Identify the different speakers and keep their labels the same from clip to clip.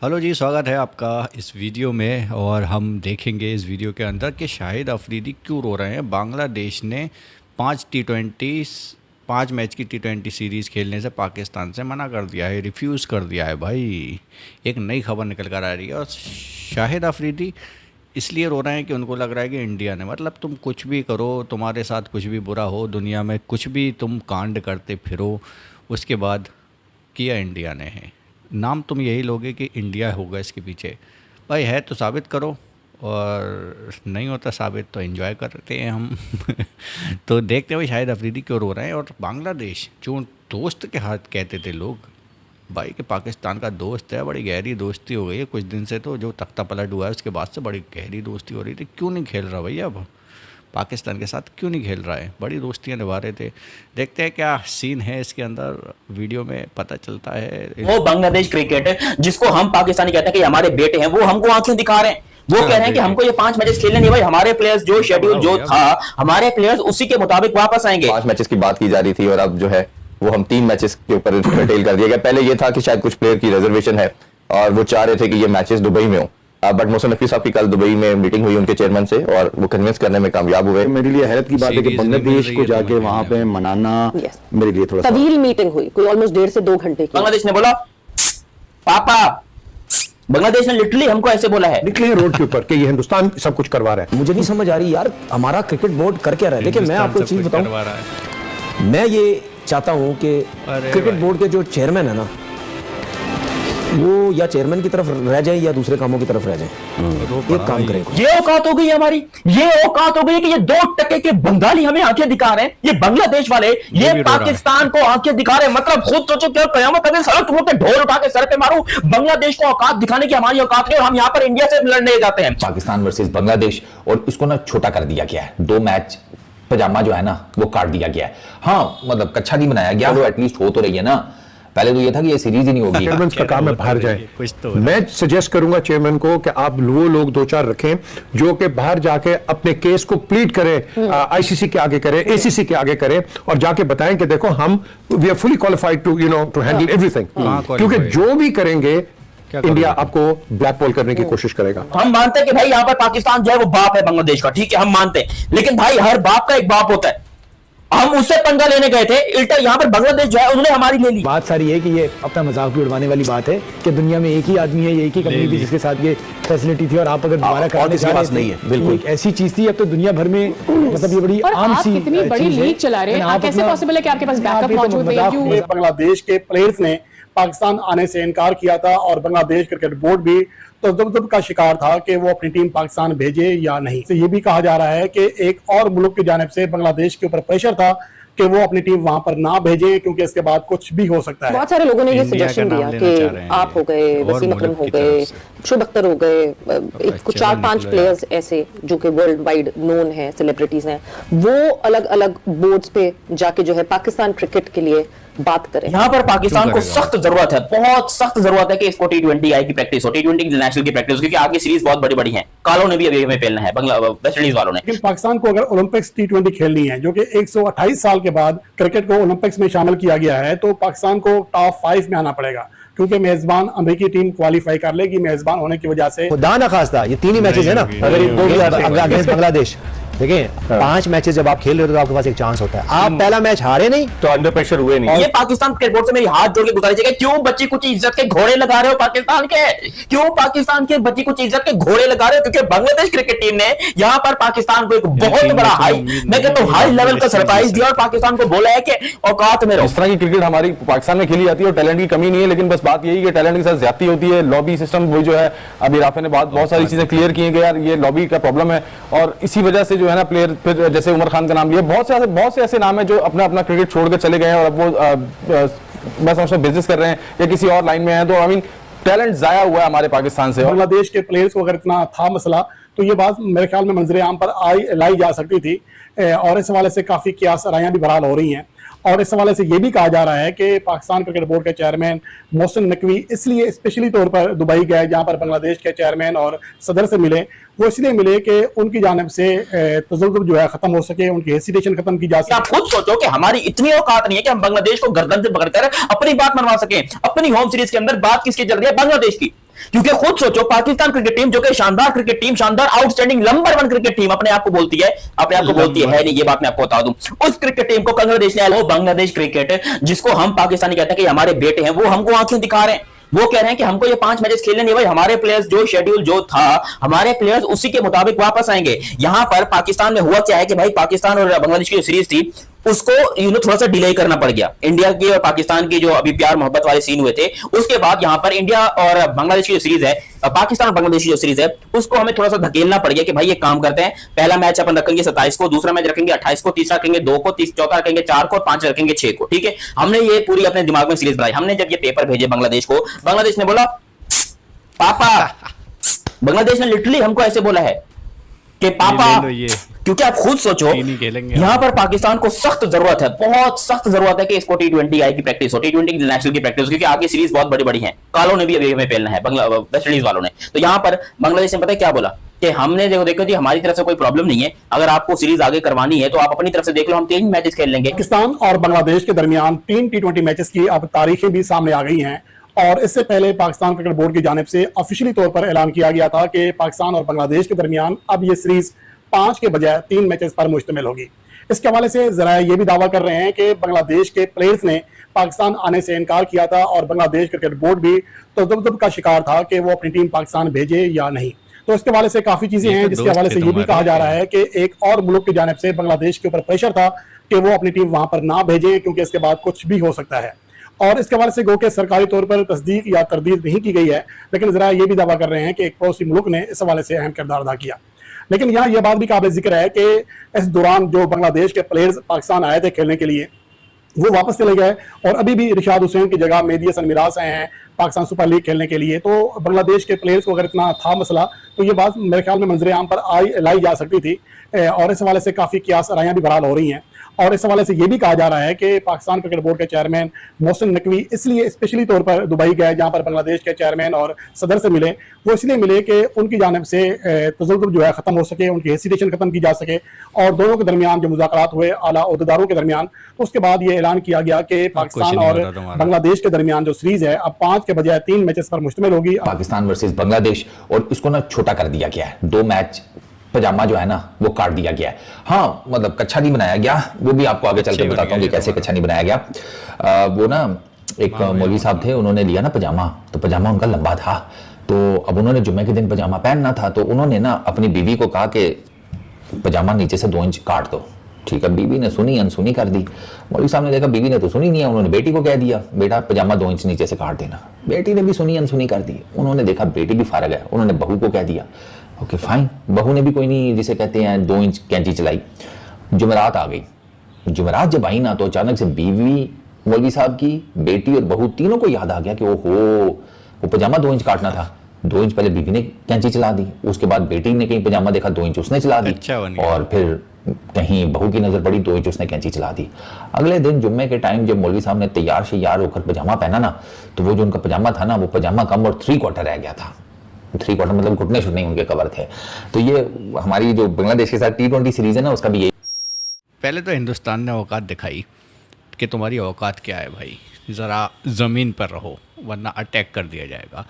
Speaker 1: Hello जी, स्वागत है आपका इस वीडियो में। और हम देखेंगे इस वीडियो के अंदर कि शाहिद अफरीदी क्यों रो रहे हैं। बांग्लादेश ने 5 मैच की टी20 सीरीज़ खेलने से पाकिस्तान से मना कर दिया है, रिफ्यूज़ कर दिया है भाई। एक नई खबर निकल कर आ रही है। और शाहिद अफरीदी इसलिए रो रहे हैं कि उनको लग रहा है कि इंडिया ने, मतलब तुम कुछ भी करो, तुम्हारे साथ कुछ भी बुरा हो, दुनिया में कुछ भी तुम कांड करते फिरो, उसके बाद किया इंडिया ने है। नाम तुम यही लोगे कि इंडिया होगा इसके पीछे। भाई है तो साबित करो, और नहीं होता साबित तो एंजॉय करते हैं हम। तो देखते हैं भाई शाहिद अफरीदी क्यों रो रहे हैं। और बांग्लादेश जो दोस्त के हाथ कहते थे लोग भाई कि पाकिस्तान का दोस्त है, बड़ी गहरी दोस्ती हो गई है कुछ दिन से। तो जो तख्ता पलट हुआ है उसके बाद से बड़ी गहरी दोस्ती हो रही थी। क्यों नहीं खेल रहा भैया अब पाकिस्तान के साथ, क्यों नहीं खेल रहा है? बड़ी दोस्तियां निभा रहे थे। देखते हैं क्या सीन है इसके अंदर, वीडियो में पता चलता है।
Speaker 2: वो बांग्लादेश क्रिकेट जिसको हम पाकिस्तानी कहते हैं कि हमारे बेटे हैं, वो हमको आंखें दिखा रहे हैं। वो कह रहे हैं कि हमको ये 5 मैचेस खेलने नहीं भाई, हमारे प्लेयर्स जो शेड्यूल जो था, हमारे प्लेयर्स उसी के मुताबिक वापस आएंगे।
Speaker 3: 5 मैचेस की बात की जा रही थी और अब जो है वो हम 3 मैचेस के ऊपर डिटेल कर दिया गया। पहले ये था कि शायद कुछ प्लेयर की रिजर्वेशन है और वो चाह रहे थे कि ये मैचेस दुबई में हो। बट मोहसिन नकवी साहब की कल दुबई में मीटिंग हुई उनके चेयरमैन से और वो कन्विंस करने में कामयाब हुए।
Speaker 4: मेरे लिए हैरत की बात है कि बांग्लादेश को जाके वहां पे मनाना मेरे लिए थोड़ा
Speaker 5: तवील मीटिंग हुई, कोई ऑलमोस्ट 1.5 से 2 घंटे की।
Speaker 2: बांग्लादेश ने बोला पापा, बांग्लादेश ने लिटरली हमको ऐसे बोला है,
Speaker 4: निकले रोड के ऊपर कि ये हिंदुस्तान सब कुछ करवा रहा है।
Speaker 6: मुझे नहीं समझ आ रही यार, हमारा क्रिकेट बोर्ड कर क्या रहा है। देखिए मैं आपको एक चीज बताऊं, मैं ये चाहता हूं कि क्रिकेट बोर्ड के जो चेयरमैन है ना, वो या चेयरमैन की तरफ रह जाए या दूसरे कामों की तरफ रह जाए। एक काम करें।
Speaker 2: ये औकात हो गई हमारी, ये औकात हो गई कि ये 2% के बंगाली हमें आंखें दिखा रहे हैं, ये बांग्लादेश वाले ये पाकिस्तान को आंखें दिखा रहे हैं। मतलब खुद सोचो क्या कयामत अगर सड़क पे ढोल उठा के सर पे मारूं, बांग्लादेश को औकात दिखाने की हमारी औकात नहीं, और हम यहाँ पर इंडिया से लड़ने जाते हैं।
Speaker 7: पाकिस्तान वर्सेस बांग्लादेश, और इसको ना छोटा कर दिया गया है। 2 मैच पजामा जो है ना वो काट दिया गया है। हाँ मतलब कच्चा नहीं बनाया गया, वो एटलीस्ट हो तो रही है ना। पहले तो ये था कि ये सीरीज ही नहीं होगी।
Speaker 4: चेयरमैन का काम है बाहर जाए। मैं सजेस्ट करूंगा चेयरमैन को कि आप वो लोग 2-4 रखें जो कि बाहर जाके अपने केस को प्लीड करें, आईसीसी के आगे करें, एसीसी के आगे करें और जाके बताएं कि देखो हम we are fully qualified to to handle everything. क्योंकि जो भी करेंगे इंडिया आपको ब्लैकबॉल करने की कोशिश करेगा।
Speaker 2: हम मानते हैं कि भाई यहाँ पर पाकिस्तान जो है वो बाप है बांग्लादेश का, ठीक है हम मानते हैं, लेकिन भाई हर बाप का एक बाप होता है। हम उससे पंगा लेने गए थे, उल्टा यहाँ पर बांग्लादेश जो है उन्होंने हमारी ले ली।
Speaker 6: बात सारी है कि ये अपना मजाक भी उड़वाने वाली बात है कि दुनिया में एक ही आदमी है, एक ही कंपनी थी जिसके साथ ये फैसिलिटी थी, और आप अगर दोबारा कराने जा रहे नहीं है। बिल्कुल एक ऐसी चीज थी, अब तो दुनिया भर में मतलब ये बड़ी आम सी
Speaker 8: कितनी बड़ी लीग चला रहे हैं, कैसे पॉसिबल है कि आपके पास बैकअप मौजूद है?
Speaker 9: बांग्लादेश के प्लेयर्स ने पाकिस्तान आने से इनकार किया था और बांग्लादेश क्रिकेट बोर्ड भी तजब्जुब का शिकार था कि वो अपनी टीम पाकिस्तान भेजे या नहीं। तो ये भी कहा जा रहा है कि एक और मुल्क की जानिब से बांग्लादेश के ऊपर प्रेशर था कि वो अपनी टीम वहां पर ना भेजे, क्योंकि इसके बाद कुछ भी हो सकता है।
Speaker 5: बहुत सारे लोगों ने ये सजेशन दिया कि आप हो गए, वसीम अकरम हो गए, शुभ अख्तर हो गए, कुछ 4-5 प्लेयर्स ऐसे जो कि वर्ल्ड वाइड नोन है, सेलिब्रिटीज हैं, वो अलग अलग बोर्ड्स पे जाके जो है पाकिस्तान क्रिकेट के लिए बात करें।
Speaker 2: यहाँ पर पाकिस्तान को सख्त जरूरत है, बहुत सख्त जरूरत है कि इसको T20 आई की प्रैक्टिस हो, T20 इंटरनेशनल की प्रैक्टिस हो, क्योंकि आगे सीरीज बहुत बड़ी बड़ी है। कालों ने भी अभी हमें खेलना है, वेस्ट इंडीज वालों ने।
Speaker 9: लेकिन पाकिस्तान को अगर ओलंपिक्स T20 खेलनी है, जो कि 128 साल के बाद क्रिकेट को ओलंपिक्स में शामिल किया गया है, तो पाकिस्तान को टॉप 5 में आना पड़ेगा, क्योंकि मेजबान अमेरिकी टीम क्वालिफाई कर लेगी मेजबान होने की वजह से।
Speaker 6: खुदा ना खास्ता ये 3 ही मैचेस है ना, अगर अगेंस्ट बांग्लादेश देखिए 5 मैचेस जब आप खेल रहे हो तो आपके पास एक चांस होता है। आप पहला मैच हारे नहीं तो अंडर प्रेशर हुए नहीं।
Speaker 2: ये पाकिस्तान क्रिकेट बोर्ड से मेरी हाथ जोड़ के गुजारिश है, क्यों बच्ची कुछ इज्जत के घोड़े लगा रहे हो पाकिस्तान के? क्यों पाकिस्तान के बच्ची कुछ इज्जत के घोड़े लगा रहे हो? क्योंकि बांग्लादेश क्रिकेट टीम ने यहाँ पर पाकिस्तान को एक बहुत बड़ा मैं कहता हूँ हाई लेवल का सरप्राइज दिया और पाकिस्तान को बोला है कि औकात में रहो।
Speaker 10: इस तरह की क्रिकेट हमारी पाकिस्तान में खेली जाती है और टैलेंट की कमी नहीं है, लेकिन बस बात यही कि टैलेंट के साथ ज्यादती होती है। लॉबी सिस्टम वो जो है, अभी राफे ने बहुत सारी चीजें क्लियर की हैं कि यार ये लॉबी का प्रॉब्लम है, और इसी वजह से जो है ना प्लेयर फिर जैसे उमर खान का नाम लिया, बहुत से ऐसे नाम है जो अपना अपना क्रिकेट छोड़कर चले गए हैं और अब वो मैं समझता हूं बिजनेस कर रहे हैं या किसी और लाइन में हैं। तो आई मीन टैलेंट जाया हुआ है हमारे पाकिस्तान से।
Speaker 9: बांग्लादेश के प्लेयर्स को अगर इतना था मसला तो ये बात मेरे ख्याल में मंजरे आम पर लाई जा सकती थी, और इस हवाले से काफी कियास रायां भी बहाल हो रही हैं। और इस हवाले से ये भी कहा जा रहा है कि पाकिस्तान क्रिकेट बोर्ड के चेयरमैन मोहसिन नकवी इसलिए स्पेशली तौर पर दुबई गए, जहां पर बांग्लादेश के चेयरमैन और सदर से मिले। वो इसलिए मिले कि उनकी जानिब से तजल्लुल जो है खत्म हो सके, उनकी हेसिटेशन खत्म की जा सके।
Speaker 2: आप खुद सोचो कि हमारी इतनी औकात नहीं है कि हम बांग्लादेश को गर्दन से पकड़कर अपनी बात मनवा सकें। अपनी होम सीरीज के अंदर बात किसकी चल रही है? बांग्लादेश की। क्योंकि खुद सोचो, पाकिस्तान क्रिकेट टीम जो कि शानदार क्रिकेट टीम, शानदार आउटस्टैंडिंग नंबर 1 क्रिकेट टीम अपने आप को बोलती है, अपने आप को बोलती है नहीं, ये बात मैं आपको बता दूं, उस क्रिकेट टीम को बांग्लादेश ने, वो बांग्लादेश क्रिकेट जिसको हम पाकिस्तानी कहते हैं कि हमारे बेटे हैं, वो हमको आंखें दिखा रहे हैं। वो कह रहे हैं कि हमको ये 5 मैचेस खेलने नहीं, भाई हमारे प्लेयर्स जो शेड्यूल जो था, हमारे प्लेयर्स उसी के मुताबिक वापस आएंगे। यहां पर पाकिस्तान में हुआ क्या है कि भाई पाकिस्तान और बांग्लादेश की जो सीरीज थी उसको थोड़ा सा डिले करना पड़ गया। इंडिया की और पाकिस्तान की जो अभी प्यार मोहब्बत वाले सीन हुए थे, उसके बाद यहां पर इंडिया और बांग्लादेश की जो सीरीज है, पाकिस्तान और बांग्लादेश की जो सीरीज है, उसको हमें थोड़ा सा धकेलना पड़ गया कि भाई ये काम करते हैं, पहला मैच अपन रखेंगे 27 को, दूसरा मैच रखेंगे 28 को, तीसरा रखेंगे 2 को, चौथा रखेंगे 4 को, 5 रखेंगे 6 को। ठीक है, हमने ये पूरी अपने दिमाग में सीरीज बनाई। हमने जब ये पेपर भेजे बांग्लादेश को, बांग्लादेश ने बोला पापा, बांग्लादेश ने लिटरली हमको ऐसे बोला है कि पापा, क्योंकि आप खुद सोचो यहां पर पाकिस्तान को सख्त जरूरत है, बहुत सख्त जरूरत है कि इसको T20 आई की प्रैक्टिस हो, T20 इंटरनेशनल की प्रैक्टिस हो, क्योंकि आगे सीरीज बहुत बड़ी बड़ी हैं। कालों ने भी अभी हमें पेलना है, वेस्ट इंडीज वालों ने। तो यहां पर बांग्लादेश ने पता है क्या बोला कि हमने देखो जी हमारी तरफ से कोई प्रॉब्लम नहीं है, अगर आपको सीरीज आगे करवानी है तो आप अपनी तरफ से देख लो, हम 3 मैचेस खेल लेंगे।
Speaker 9: पाकिस्तान और बांग्लादेश के दरमियान 3 T20 मैचेस की अब तारीखें भी सामने आ गई हैं, और इससे पहले पाकिस्तान क्रिकेट बोर्ड की जानिब से ऑफिशियली तौर पर ऐलान किया गया था कि पाकिस्तान और बांग्लादेश के दरमियान अब ये सीरीज 5 के बजाय 3 मैचेस पर मुश्तमिल होगी। इसके हवाले से जरा ये भी दावा कर रहे हैं कि बांग्लादेश के प्लेयर्स ने पाकिस्तान आने से इनकार किया था, और बांग्लादेश क्रिकेट बोर्ड भी तजब्जुब का शिकार था कि वो अपनी टीम पाकिस्तान भेजे या नहीं। तो इसके हवाले से काफी चीजें हैं, जिसके हवाले से ये भी कहा जा रहा है कि एक और मुल्क की जानिब से बांग्लादेश के ऊपर प्रेशर था कि वो अपनी टीम वहां पर ना भेजें, क्योंकि इसके बाद कुछ भी हो सकता है। और इसके हवाले से गो के सरकारी तौर पर तस्दीक या तरदीद नहीं की गई है, लेकिन जरा ये भी दावा कर रहे हैं कि एक पड़ोसी मुल्क ने इस हवाले से अहम किरदार अदा किया। लेकिन यहाँ यह बात भी काबिल जिक्र है कि इस दौरान जो बांग्लादेश के प्लेयर्स पाकिस्तान आए थे खेलने के लिए, वो वापस चले गए, और अभी भी रिशाद हुसैन की जगह मेहदी हसन मिराज आए हैं पाकिस्तान सुपर लीग खेलने के लिए। तो बांग्लादेश के प्लेयर्स को अगर इतना था मसला, तो ये बात मेरे ख्याल में मंजर आम पर लाई जा सकती थी, और इस हवाले से काफ़ी कियास रायां भी बहाल हो रही हैं। और इस हवाले से ये भी कहा जा रहा है कि पाकिस्तान क्रिकेट बोर्ड के चेयरमैन मोहसिन नकवी इसलिए स्पेशली तौर पर दुबई गए, जहां पर बांग्लादेश के चेयरमैन और सदर से मिले। वो इसलिए मिले कि उनकी जानिब से तजल्जुल जो है ख़त्म हो सके, उनकी हेसिटेशन ख़त्म की जा सके, और दोनों के दरमियान जो मुज़ाकरात हुए आला ओहदेदारों के दरमियान, तो उसके बाद ये ऐलान किया गया कि पाकिस्तान और बांग्लादेश के दरमियान जो सीरीज है अब 5 के बजाय 3 मैचेस पर मुश्तमिल होगी।
Speaker 7: पाकिस्तान वर्सेस बांग्लादेश, और इसको ना छोटा कर दिया गया है, 2 मैच पजामा जो है ना वो काट दिया गया है। हाँ, मतलब कच्छा नहीं बनाया गया, वो भी आपको आगे चल के बताता हूँ कि कैसे कच्छा नहीं बनाया गया। वो ना एक मौलवी साहब थे, उन्होंने लिया ना पजामा, तो पजामा उनका लंबा था, तो अब उन्होंने जुम्मे के दिन पजामा पहनना था, तो उन्होंने ना अपनी बीवी को कहा कि पजामा नीचे से 2 इंच काट दो। ठीक है, बीवी ने सुनी अनसुनी कर दी। मौलवी साहब ने देखा बीवी ने तो सुनी नहीं है, उन्होंने बेटी को कह दिया बेटा पजामा 2 इंच नीचे से काट देना। बेटी ने भी सुनी अनसुनी कर दी। उन्होंने देखा बेटी भी फारग है, उन्होंने बहू को कह दिया। ओके फाइन, बहू ने भी कोई नहीं जिसे कहते हैं 2 इंच कैंची चलाई। जुमेरात आ गई। जुमेरात जब आई ना, तो अचानक से बीवी मौलवी साहब की, बेटी और बहू तीनों को याद आ गया कि ओहो वो पजामा 2 इंच काटना था। 2 इंच पहले बीवी ने कैंची चला दी, उसके बाद बेटी ने कहीं पजामा देखा 2 इंच उसने चला दी, और फिर कहीं बहू की नजर पड़ी 2 इंच उसने कैंची चला दी। अगले दिन जुम्मे के टाइम जब मौलवी साहब ने तैयार शेयार होकर पजामा पहना ना, तो वो जो उनका पजामा था ना, वो पजामा कम और 3/4 रह गया था। 3/4 मतलब घुटने शुटने उनके कवर थे। तो ये हमारी जो बांग्लादेश के साथ T20 सीरीज है ना, उसका भी यही।
Speaker 1: पहले तो हिंदुस्तान ने औकात दिखाई कि तुम्हारी औकात क्या है भाई, ज़रा ज़मीन पर रहो वरना अटैक कर दिया जाएगा।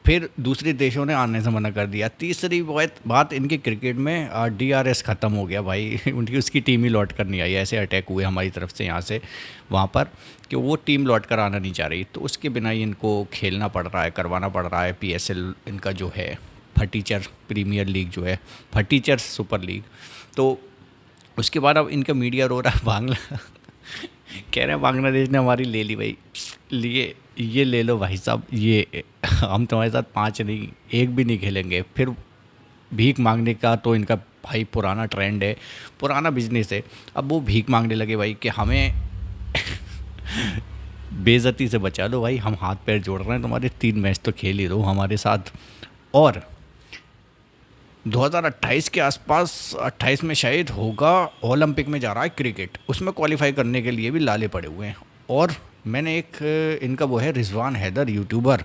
Speaker 1: फिर दूसरे देशों ने आने से मना कर दिया। तीसरी बात इनकी क्रिकेट में DRS ख़त्म हो गया भाई, उसकी टीम ही लौट कर नहीं आई। ऐसे अटैक हुए हमारी तरफ से यहाँ से वहाँ पर कि वो टीम लौट कर आना नहीं चाह रही, तो उसके बिना ही इनको खेलना पड़ रहा है, करवाना पड़ रहा है। PSL इनका जो है फटीचर प्रीमियर लीग जो है, फटीचर सुपर लीग, तो उसके बाद अब इनका मीडिया रो रहा है कह रहे हैं बांग्लादेश ने हमारी ले ली भाई, ये ले लो भाई साहब, ये हम तुम्हारे साथ 5 नहीं 1 भी नहीं खेलेंगे। फिर भीख मांगने का तो इनका भाई पुराना ट्रेंड है, पुराना बिजनेस है। अब वो भीख मांगने लगे भाई कि हमें बेइज्जती से बचा लो भाई, हम हाथ पैर जोड़ रहे हैं, तुम्हारे 3 मैच तो खेल ही दो हमारे साथ। और 2028 के आसपास 28 में शायद होगा, ओलंपिक में जा रहा है क्रिकेट, उसमें क्वालिफाई करने के लिए भी लाले पड़े हुए हैं। और मैंने एक इनका वो है रिजवान हैदर यूट्यूबर,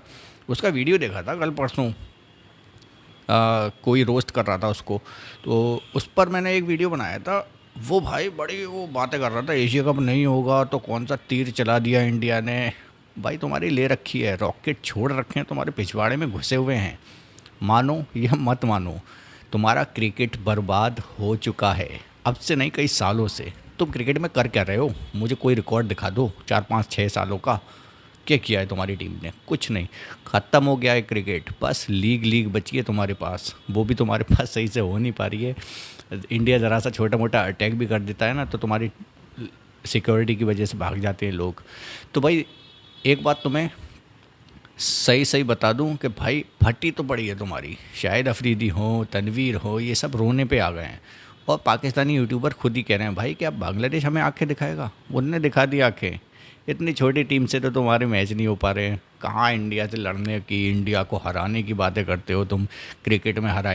Speaker 1: उसका वीडियो देखा था कल परसों, कोई रोस्ट कर रहा था उसको, तो उस पर मैंने एक वीडियो बनाया था। वो भाई बड़ी वो बातें कर रहा था, एशिया कप नहीं होगा तो कौन सा तीर चला दिया इंडिया ने, भाई तुम्हारी ले रखी है, रॉकेट छोड़ रखे हैं, तुम्हारे पिछवाड़े में घुसे हुए हैं। मानो या मत मानो, तुम्हारा क्रिकेट बर्बाद हो चुका है, अब से नहीं कई सालों से। तुम क्रिकेट में कर क्या रहे हो? मुझे कोई रिकॉर्ड दिखा दो 4, 5, 6 सालों का। क्या किया है तुम्हारी टीम ने? कुछ नहीं, ख़त्म हो गया है क्रिकेट। बस लीग बची है तुम्हारे पास, वो भी तुम्हारे पास सही से हो नहीं पा रही है। इंडिया ज़रा सा छोटा मोटा अटैक भी कर देता है ना, तो तुम्हारी सिक्योरिटी की वजह से भाग जाते हैं लोग। तो भाई एक बात तुम्हें सही बता दूं कि भाई फटी तो पड़ी है तुम्हारी। शाहिद अफरीदी हो, तनवीर हो, ये सब रोने पे आ गए हैं। और पाकिस्तानी यूट्यूबर खुद ही कह रहे हैं भाई कि अब बांग्लादेश हमें आंखें दिखाएगा। उनने दिखा दी आंखें, इतनी छोटी टीम से तो तुम्हारे मैच नहीं हो पा रहे हैं। कहाँ इंडिया से लड़ने की, इंडिया को हराने की बातें करते हो तुम, क्रिकेट में हराए